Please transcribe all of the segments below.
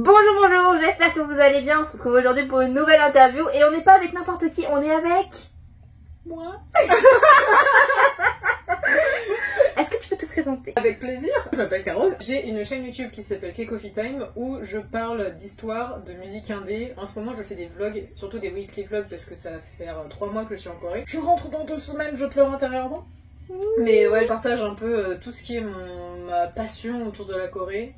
Bonjour, j'espère que vous allez bien. On se retrouve aujourd'hui pour une nouvelle interview et on n'est pas avec n'importe qui, on est avec... moi. Est-ce que tu peux te présenter? Avec plaisir. Je m'appelle Carole. J'ai une chaîne YouTube qui s'appelle K-Coffee Time où je parle d'histoire, de musique indé. En ce moment, je fais des vlogs, surtout des weekly vlogs parce que ça va faire 3 mois que je suis en Corée. Je rentre dans 2 semaines, je pleure intérieurement. Mais ouais, je partage un peu tout ce qui est ma passion autour de la Corée.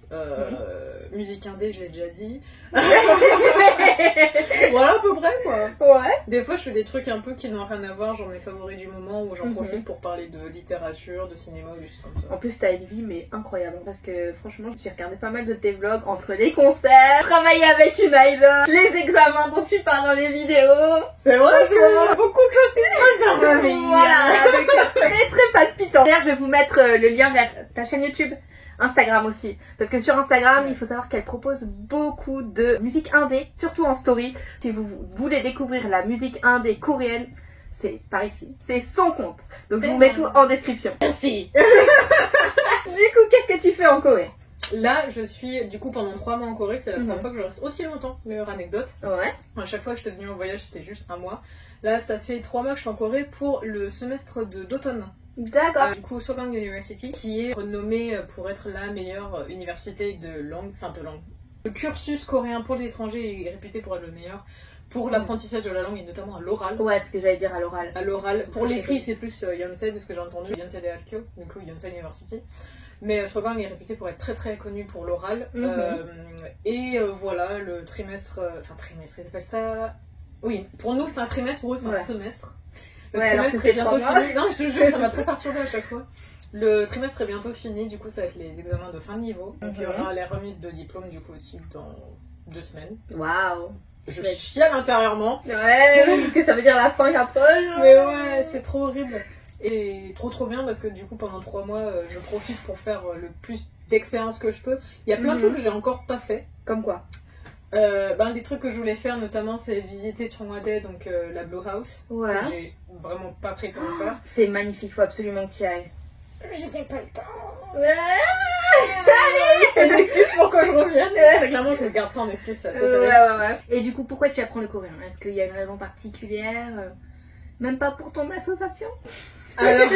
Musique indé, je l'ai déjà dit. Voilà à peu près quoi. Ouais. Des fois je fais des trucs un peu qui n'ont rien à voir, genre mes favoris du moment où j'en profite pour parler de littérature, de cinéma ou des choses comme ça. En plus t'as une vie mais incroyable parce que franchement j'ai regardé pas mal de tes vlogs entre les concerts, travailler avec une idol, les examens dont tu parles dans les vidéos. C'est vrai qu'il y a beaucoup de choses qui se passent dans ma vie. Voilà, avec très palpitant. D'ailleurs je vais vous mettre le lien vers ta chaîne YouTube. Instagram aussi, parce que sur Instagram il faut savoir qu'elle propose beaucoup de musique indé, surtout en story. Si vous voulez découvrir la musique indé coréenne, c'est par ici, c'est son compte, donc je vous mets tout en description. Merci. Du coup qu'est-ce que tu fais en Corée? Là je suis du coup pendant 3 mois en Corée, c'est la première fois que je reste aussi longtemps, meilleure anecdote. Ouais. À chaque fois que j'étais venue en voyage c'était juste 1 mois. Là ça fait 3 mois que je suis en Corée pour le semestre d'automne. D'accord. Du coup, Sogang University, qui est renommée pour être la meilleure université de langue, Le cursus coréen pour les étrangers est réputé pour être le meilleur pour l'apprentissage de la langue et notamment à l'oral. Ouais, ce que j'allais dire à l'oral. À l'oral. Pour l'écrit, c'est plus Yonsei, de ce que j'ai entendu, Yonsei Daehakyo, du coup Yonsei University. Mais Sogang est réputé pour être très connu pour l'oral. Voilà, le trimestre, ils appellent ça... Oui, pour nous c'est un trimestre, pour eux c'est un semestre. Le trimestre est bientôt fini. Non, je te jure, ça m'a trop perturbée à chaque fois. Le trimestre est bientôt fini, du coup ça va être les examens de fin de niveau. Donc il y aura les remises de diplôme du coup aussi dans 2 semaines. Waouh. Je chiale intérieurement. Ouais, que ça veut dire la fin qui approche. Mais ouais, c'est trop horrible. Et trop bien parce que du coup pendant 3 mois je profite pour faire le plus d'expériences que je peux. Il y a plein de trucs que j'ai encore pas fait. Comme quoi? Des trucs que je voulais faire notamment c'est visiter Cheongwade, donc la Blue House. Ouais. J'ai vraiment pas pris le temps de faire. C'est magnifique, faut absolument que tu y ailles. J'avais pas le temps. Allez, c'est une excuse pour que je revienne. Très clairement je me garde ça en excuse, ça. Ouais. Et du coup pourquoi tu apprends le coréen? Est-ce qu'il y a une raison particulière? Même pas pour ton association? Alors,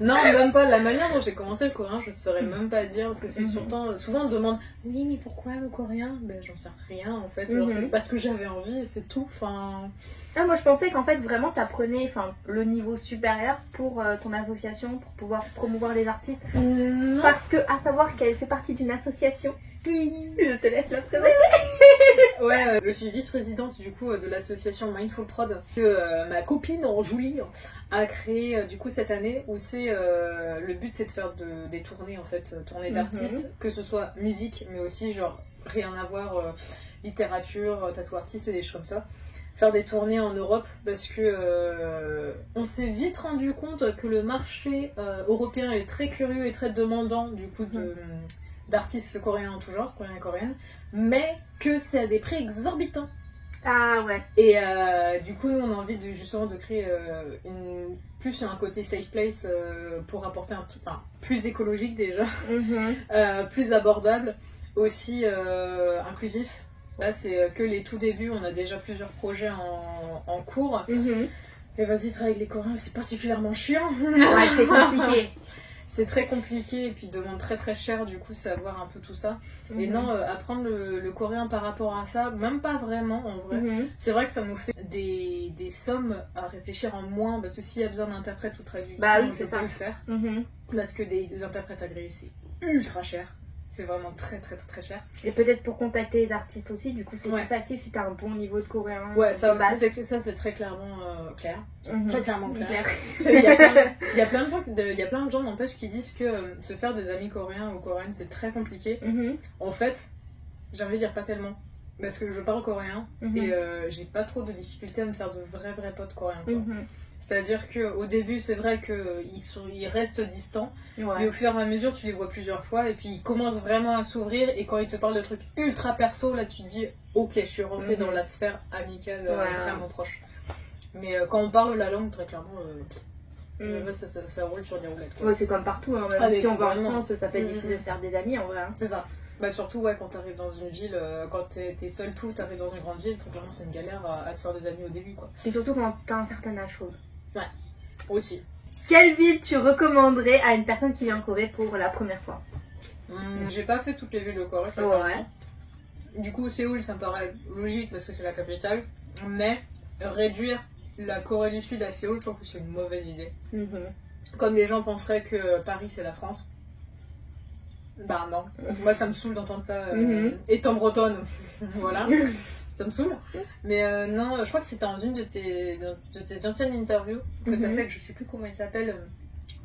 non, même pas. La manière dont j'ai commencé le coréen, je saurais même pas dire parce que c'est souvent on me demande oui mais pourquoi le coréen? Ben j'en sais rien en fait. C'est parce que j'avais envie et c'est tout. Enfin. Ah, moi je pensais qu'en fait vraiment t'apprenais le niveau supérieur pour ton association pour pouvoir promouvoir les artistes. Non. Parce que à savoir qu'elle fait partie d'une association. Oui, je te laisse la présenter. Ouais, je suis vice-présidente du coup de l'association Mindful Prod que ma copine Julie a créé du coup cette année où c'est le but c'est de faire des tournées en fait, tournées d'artistes, que ce soit musique mais aussi genre rien à voir littérature, tatou artiste, des choses comme ça. Faire des tournées en Europe parce que on s'est vite rendu compte que le marché européen est très curieux et très demandant du coup d'artistes coréens en tout genre, coréens et coréennes, mais que c'est à des prix exorbitants. Ah ouais. Et du coup nous on a envie justement de créer plus un côté safe place pour apporter un truc plus écologique déjà, plus abordable, aussi inclusif. Là c'est que les tout débuts, on a déjà plusieurs projets en cours. Et vas-y, travailler avec les Coréens c'est particulièrement chiant. Ouais, c'est compliqué. C'est très compliqué et puis demande très cher du coup savoir un peu tout ça. Et non, apprendre le coréen par rapport à ça, même pas vraiment en vrai. C'est vrai que ça nous fait des sommes à réfléchir en moins parce que s'il y a besoin d'interprètes ou traductions, je peux le faire. Parce que des interprètes agréés c'est ultra cher. C'est vraiment très cher. Et peut-être pour contacter les artistes aussi, du coup c'est plus facile si t'as un bon niveau de coréen. Ouais, ça c'est très clairement clair. Très clairement clair. Il y a plein de gens n'empêche qui disent que se faire des amis coréens ou coréennes c'est très compliqué. En fait, j'ai envie de dire pas tellement. Parce que je parle coréen et j'ai pas trop de difficultés à me faire de vrais potes coréens. C'est-à-dire qu'au début, c'est vrai qu'ils restent distants, mais au fur et à mesure, tu les vois plusieurs fois, et puis ils commencent vraiment à s'ouvrir, et quand ils te parlent de trucs ultra perso, là tu te dis, ok, je suis rentrée dans la sphère amicale vraiment proche. Mais quand on parle la langue, très clairement, ça roule sur des roulettes. Ouais, c'est comme partout, hein. Si on va en France, ça peut être difficile de se faire des amis en vrai. C'est ça. Bah surtout ouais, quand t'arrives dans une ville, quand t'es seul tout, t'arrives dans une grande ville, très clairement c'est une galère à se faire des amis au début quoi. Et surtout quand t'as un certain âge, je trouve. Ouais, aussi. Quelle ville tu recommanderais à une personne qui vient en Corée pour la première fois? J'ai pas fait toutes les villes de Corée, ouais. Du coup Séoul ça me paraît logique parce que c'est la capitale, mais réduire la Corée du Sud à Séoul, je trouve que c'est une mauvaise idée. Comme les gens penseraient que Paris c'est la France. Bah non, moi ça me saoule d'entendre ça, étant bretonne, voilà, ça me saoule. Mais non, je crois que c'était dans une de tes anciennes interviews que t'as fait, que je sais plus comment il s'appelle,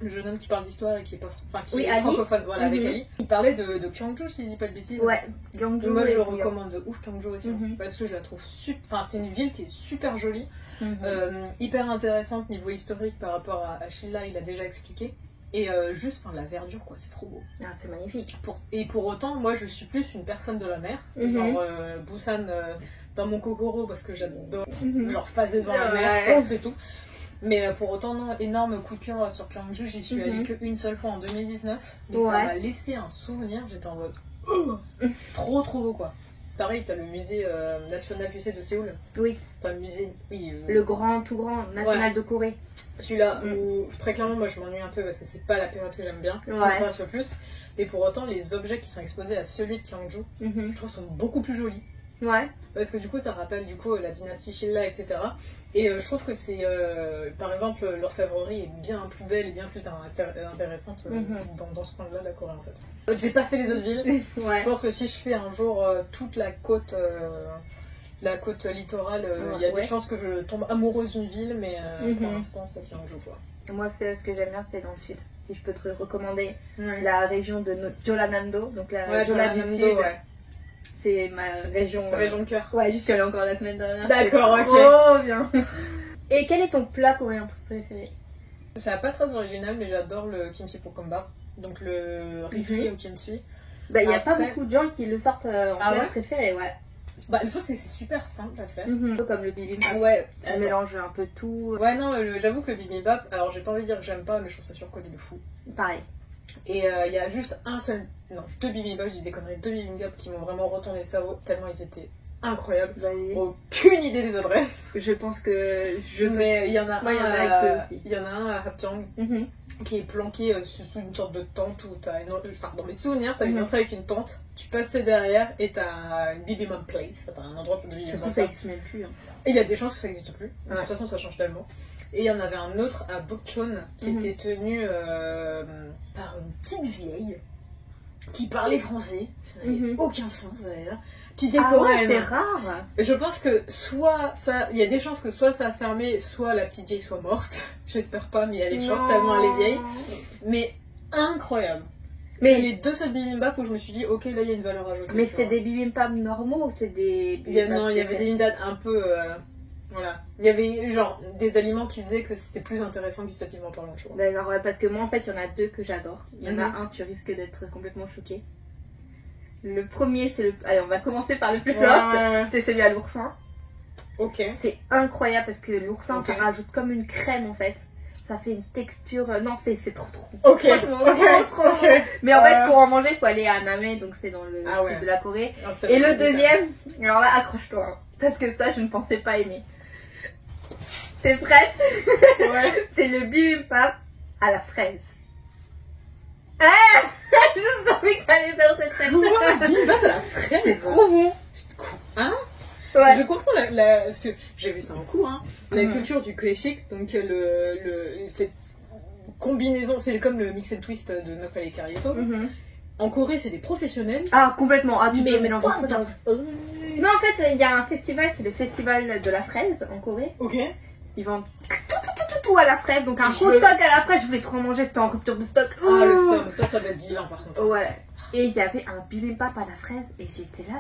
le jeune homme qui parle d'histoire et qui est pas qui est francophone, voilà, avec Ali. Il parlait de Kyungju si je dis pas de bêtises. Ouais, Kyungju. Moi je le recommande de ouf Kyungju aussi, parce que je la trouve super, enfin c'est une ville qui est super jolie, hyper intéressante niveau historique par rapport à Sheila, il a déjà expliqué. Et juste la verdure quoi, c'est trop beau. Ah, c'est magnifique. Et pour autant, moi je suis plus une personne de la mer, genre Busan dans mon kokoro parce que j'adore genre phaser devant la mer, c'est tout. Mais pour autant, non, énorme coup de cœur sur Kyungju, j'y suis allée qu'une seule fois en 2019, mais ça m'a laissé un souvenir, j'étais en mode trop beau quoi. Pareil, t'as le musée national, tu sais, de Séoul. Oui. Enfin, musée, oui. Le tout grand, national de Corée. Celui-là, où très clairement, moi je m'ennuie un peu parce que c'est pas la période que j'aime bien. Un peu plus. Mais pour autant, les objets qui sont exposés à celui de Kyungju, je trouve sont beaucoup plus jolis. Ouais. Parce que du coup, ça rappelle du coup la dynastie Shilla, etc. Et je trouve que c'est, par exemple, l'orfèvrerie est bien plus belle et bien plus intéressante dans ce coin-là de la Corée en fait. J'ai pas fait les autres villes. Je pense que si je fais un jour toute la côte littorale, il y a des chances que je tombe amoureuse d'une ville, mais pour l'instant, ça vient en jeu quoi. Moi, c'est ce que j'aime bien, c'est dans le sud. Si je peux te recommander la région de Jeollanam-do, donc la Jeolla du Sud. Ouais. C'est ma région de cœur. Ouais, j'y suis allée encore la semaine dernière. D'accord, ok. Oh bien. Et quel est ton plat coréen préféré? Ça pas très original, mais j'adore le kimchi bokkeumbap. Donc le riz frit au kimchi. Bah, il n'y a pas beaucoup de gens qui le sortent en plat préféré, ouais. Bah, le truc, c'est que c'est super simple à faire. Un peu comme le bibimbap. Ouais. Tu mélanges un peu tout. Ouais, non, j'avoue que le bibimbap, alors j'ai pas envie de dire que j'aime pas, mais je trouve ça surcodé de fou. Pareil. Et il y a juste deux bibimbap, j'ai des conneries, deux bibimbap qui m'ont vraiment retourné le cerveau, tellement ils étaient incroyables. Aucune idée des adresses. Je pense que mais il y en a un aussi. Il y en a un à Hapjeong qui est planqué sous une sorte de tente où t'as dans mes souvenirs, t'as une entrée avec une tente, tu passais derrière et t'as une bibimbap place, t'as un endroit pour de bibimbap. Je pense que ça n'existe même plus. Et il y a des chances que ça n'existe plus. De toute façon, ça change tellement. Et il y en avait un autre à Bukchon qui était tenu par une petite vieille qui parlait français. Ça n'avait aucun sens d'ailleurs. Tu dis ouais, c'est rare. Je pense que soit ça, il y a des chances que soit ça a fermé, soit la petite vieille soit morte. J'espère pas, mais il y a des chances tellement elle est vieille. Mais incroyable. Mais c'est les deux seuls bibimbap où je me suis dit, ok, là il y a une valeur ajoutée. Mais c'était des bibimbap normaux ou c'est des non, il y avait des bibimbap un peu. Voilà. Il y avait genre des aliments qui faisaient que c'était plus intéressant gustativement parlant, tu vois. D'accord, ouais, parce que moi en fait, il y en a deux que j'adore. Il y en a un, tu risques d'être complètement choqué. Le premier, c'est le. Allez, on va commencer par le plus soft. C'est celui à l'oursin. Ok. C'est incroyable parce que l'oursin, ça rajoute comme une crème en fait. Ça fait une texture. Non, c'est trop. Ok. Trop. Mais en fait, pour en manger, il faut aller à Namé, donc c'est dans le sud de la Corée. Et le deuxième, alors là, accroche-toi. Hein, parce que ça, je ne pensais pas aimer. T'es prête? Ouais. C'est le bibimbap à la fraise. Ah, je savais que t'allais faire cette recette. Le bibimbap à la fraise, c'est trop bon. Hein? Ouais. Je comprends parce que j'ai vu ça en cours, hein. La culture du Koeshik, donc cette combinaison, c'est comme le mix and twist de Nofal et Karieto. En Corée, c'est des professionnels. Ah, complètement. Ah, tu peux mélanger tout. Non, en fait, il y a un festival, c'est le festival de la fraise en Corée. Ok. Ils vendent tout à la fraise, donc un hot dog à la fraise, je voulais trop en manger, c'était en rupture de stock. Ah, le somme, ça doit être divin par contre. Ouais. Et il y avait un bibimbap à la fraise, et j'étais là,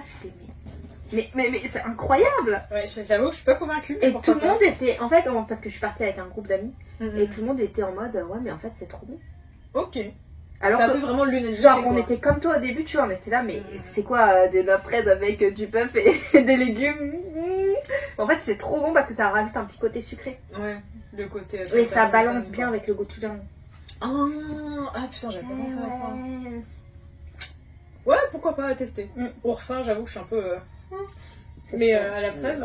mais c'est incroyable. Ouais, j'avoue que je suis pas convaincue. Et tout le monde était, en fait, parce que je suis partie avec un groupe d'amis, et tout le monde était en mode, ouais, mais en fait, c'est trop bon. Ok. Alors ça fait vraiment l'unanimité. Genre, on était comme toi au début, tu vois, on était là, mais c'est quoi de la fraise avec du bœuf et des légumes? En fait, c'est trop bon parce que ça rajoute un petit côté sucré. Ouais, le côté. Et ça balance bien avec le gochujang. Ah putain, j'avais pas pensé à ça. Ouais, pourquoi pas tester. Oursin, j'avoue que je suis un peu... Mais à la fraise...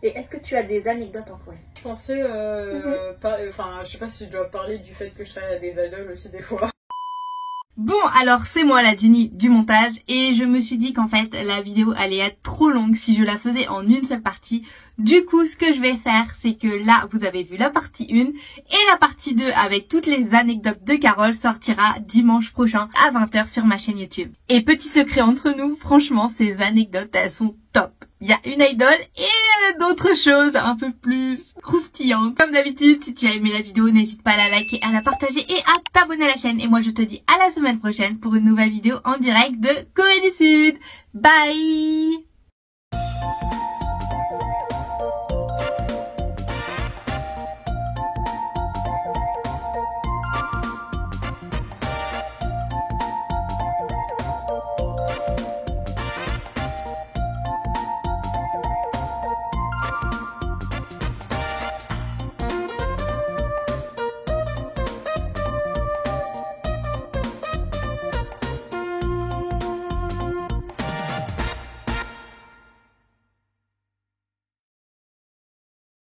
Et est-ce que tu as des anecdotes en Corée? Je pensais... Enfin, je sais pas si je dois parler du fait que je travaille à des idoles aussi des fois. Bon, alors c'est moi la Jenny du montage et je me suis dit qu'en fait la vidéo allait être trop longue si je la faisais en une seule partie. Du coup, ce que je vais faire, c'est que là, vous avez vu la partie 1 et la partie 2 avec toutes les anecdotes de Carole sortira dimanche prochain à 20 h sur ma chaîne YouTube. Et petit secret entre nous, franchement, ces anecdotes, elles sont top. Il y a une idole et d'autres choses un peu plus croustillantes. Comme d'habitude, si tu as aimé la vidéo, n'hésite pas à la liker, à la partager et à t'abonner à la chaîne. Et moi, je te dis à la semaine prochaine pour une nouvelle vidéo en direct de Corée du Sud. Bye!